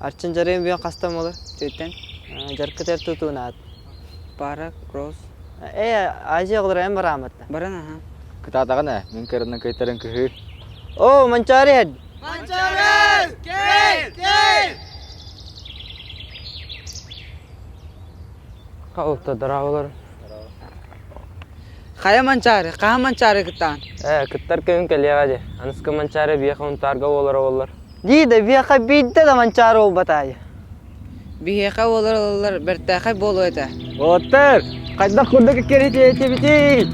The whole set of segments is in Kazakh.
Arçın jarayım bir kastam olur. Tüyten. Jarkı ter tutuğunat. Para, cross. Acı olur hem baramatla. Barana ha. Kıtatağı ne? Min karından kaytarın kıhı. Oh, Mancari head. Mançare! Gel! Kautta darawalar. Kaya mançare, kaha mançare kitan. Kıttar köyün keliye gaje. Anıska mançare biya kavun targa olar. Gide bir yaka bidde de Mancari ol bataya. Biheka olar bertahay bolo eta. Otur! Kaydak kurdaki kere biti.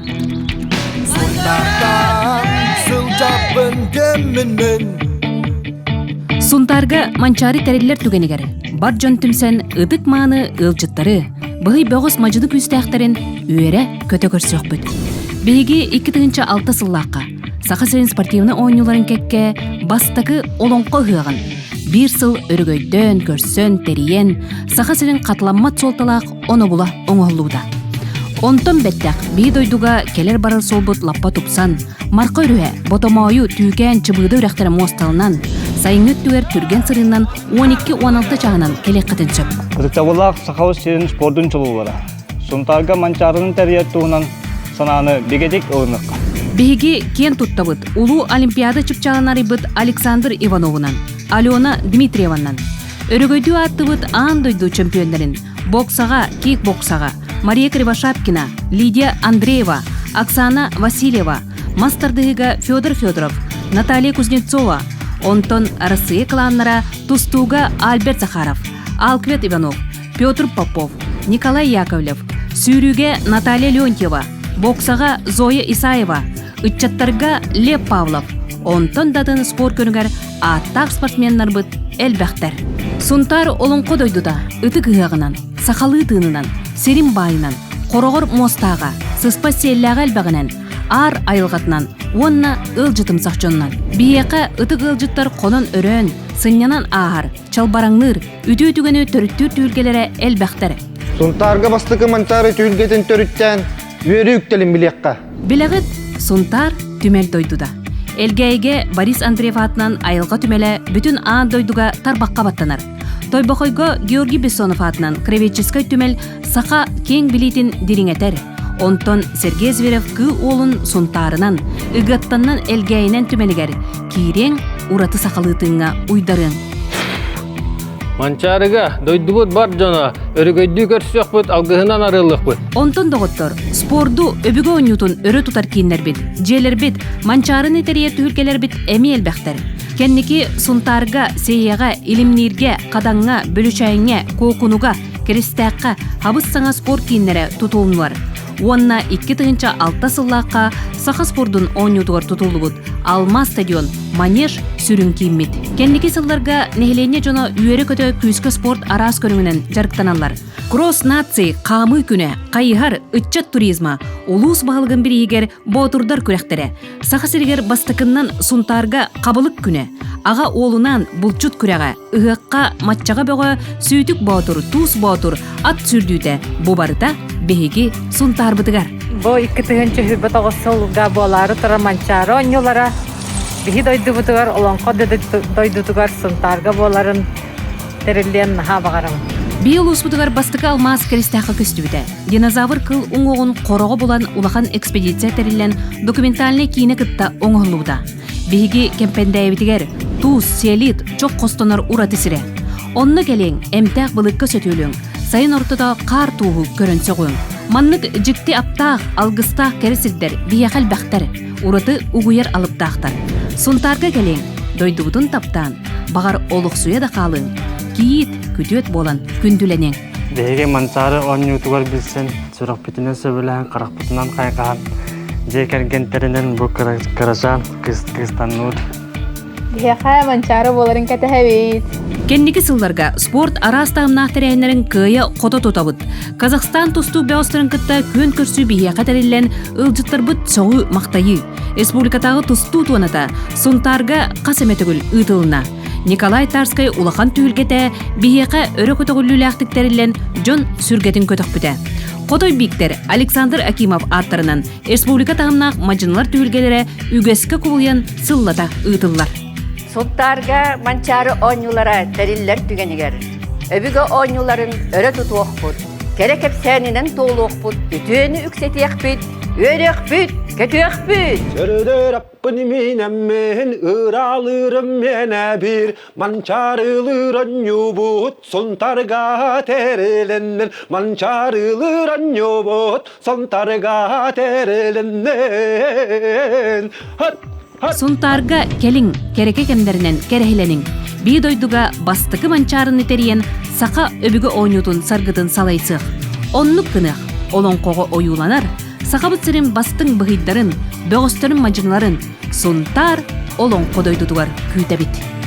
Сунтарга манчари териллер түгенигер. Бар жон түмсен ыдык мааны ылжыттары. Быгый бөгөс мажыды күстәхтерин үйере көтө көрсөкпүт. Беги 2-6 сыллакка. Саха-Сырын спортивны ойнуларын кекке бастакы олонко хыагын. 1 сыл өргөйдөн көрсөн териен Саха-Сырын катланма солталак оны була оңолууда. Онтон беттек бий дойдуга келер барыл солбут лаппа тупсан, марка үрүе ботомою түйкен чыбыды үрәхтері мосталынан, сайыңыт түгер түрген сырынан 12-16 чағынан келек қытын сөп. Кыртабылақ Саха-Сырын спордун чулулары. Сунтарга манчарының тәрбиет туынан сананы бегедек орнық. Беги кен туттабыт улуу олимпиада чыпчаланары быт Александр Ивановынан, Алена Дмитриеванан. Өрөгөйдүү аттыбыт аан дойду чемпиондарын боксага, кикбоксага, Мария Кривошапкина, Лидия Андреева, Оксана Васильева, Мастардыгыга Федор Федоров, Наталья Кузнецова, Онтон Россия кланнара Тустуга Альберт Захаров, Алквет Иванов, Петр Попов, Николай Яковлев, Сүйрюге Наталья Леонтьева, боксага Зоя Исаева, Итчаттарга Лев Павлов, Онтон датын спор көрүнгөр аттак спортсменнар быт элбэхтер. Сунтар олонко дойдуда ыты кыягынан, сахалы тыынынан, серим байынан, корогор мостага, сыспа селлага элбэгинен, ар айылгатынан, онна ылжытымсак жоннан. Бияка ытык ылжыттар конон өрөн, сыннянан аар, чалбараңныр, үтүү-үтүгөнү төрүттүр түйүлгелере элбэхтер. Сунтарга бастыкы мантары түйүлгетин төрүттен үйөрү үктелин билекка. Билегит Сунтар түмел дойдуда. Элгейге Борис Андреев атынан айылга түмеле бүтүн аан дойдуга тарбакка баттанар. Тойбохойго Георгий Бессонов атынан креветческай түмел саха кең билитин дириңетер. Онтон Сергей Зверев кы олун Сунтарынан, ыгаттаннан элгейинен түмелигер, кирең ураты сахалытыңа уйдарын. Манчарыга дойдубут бар жона, өрөгөйдүү көрсөкпүт, алгыһынан арылыкпыт. Онтон доготтор, спорду өбүгө ойнутун өрө тутар кийинер бит, желер бит, манчарын этерие түһүлкелер бит эми элбэхтер. Кенники Сунтарга, сейяга, илимнирге, кадаңга, бөлүчайыңа, кокунуга, керестәкка, хабыс саңа спорт кийиннере тутулунуар. Онна 2-6 сыллакка саха спордун ойнутугар тутулубут. Алма стадион, манеж сүрүн кийиммит. Кенники сылларга нехлене жона үйөрө көтө күйүскө спорт арас көрүңүнөн жарыктаналар. Кросс нации камы күнө, кайыгар ытчат туризма, улус баалыгын биригер ботурдар күрәхтере. Саха-Сырыгер бастыкыннан Сунтарга кабылык күнө. Ага олунан булчут күрәгә, ыгыкка матчага бөгө сүйтүк ботур, туз ботур, ат сүрдүтә. Бу барыта беги Сунтар бытыгар. Бу 2-9 сылга болары тора манчары ойнулара. Беги дойду бутугар, олонко дойду тугар Сунтарга боларын терилен хабагарым. Бил успутугар бастыкы алмаз керестәхы көстүбүтә. Динозавр кыл уңогун корого булан улахан экспедиция терилен документальный кийине кытта оңолууда. Беги кемпендәйбитигер туз, селит, чок костонор уратысыре. Онны келең эмтәк былыкка сөтүлүң. Сайын ортода кар туğu көрөнсө коюң. Маннык жикти аптак, алгыстак кересилдер, бияхал бактар. Ураты угуяр алып тактар. Сунтарга келең, дойдубутун таптан, багар олук суя да калың. Киит күтөт болан күндүленең. Беге манчары ойнутугар билсен, сурак битинен сөбөлөн каракпытынан кайган. Жекергентеринен бу каражан кыстаннур. Бияха манчары боларын катахабит. Кенники сылларга спорт арастагымнаах терейнерин кыя кото тутабыт. Казахстан тусту беострын кытта көн көрсүү бияка терилен ылжыттарбыт соғу мактайы. Республикатагы тусту туаната Сунтарга касеметөгүл ытылына. Николай Тарскай улахан түйілгете бияка өрө көтөгүллүүлэхтик терилен жон сүргетин көтөкпүтэ. Котой биктер Александр Акимов аттарынан республика тагымнаах мажынлар түйілгелері үгеске кубулуян сыллата ытыллар. Sultarga mançarı oynulara teriller tügeniger. Öbüge oynuların öre tutuokput. Kerek hep seninen toğluokput. Ütüğünü üksetiyekpit. Örekpit, ketiyekpit. Sörüdür appını minemmen, ıralırım mene bir. Mançarılır anyubut, son targa terelenen. Mançarılır anyubut, son targa terelenen. Hat! Сунтарга келиң кереке кемдеринен керехилениң. Би дойдуга бастыкы манчарын итериен сака өбүгө ойнутун саргытын салайсык. Оннук кынах олоңкого оюланар, сакабыт сирин бастың быгыйдарын, бөгөстөрүн мажыңларын сунтар олоңко дойдутугар күйтебит.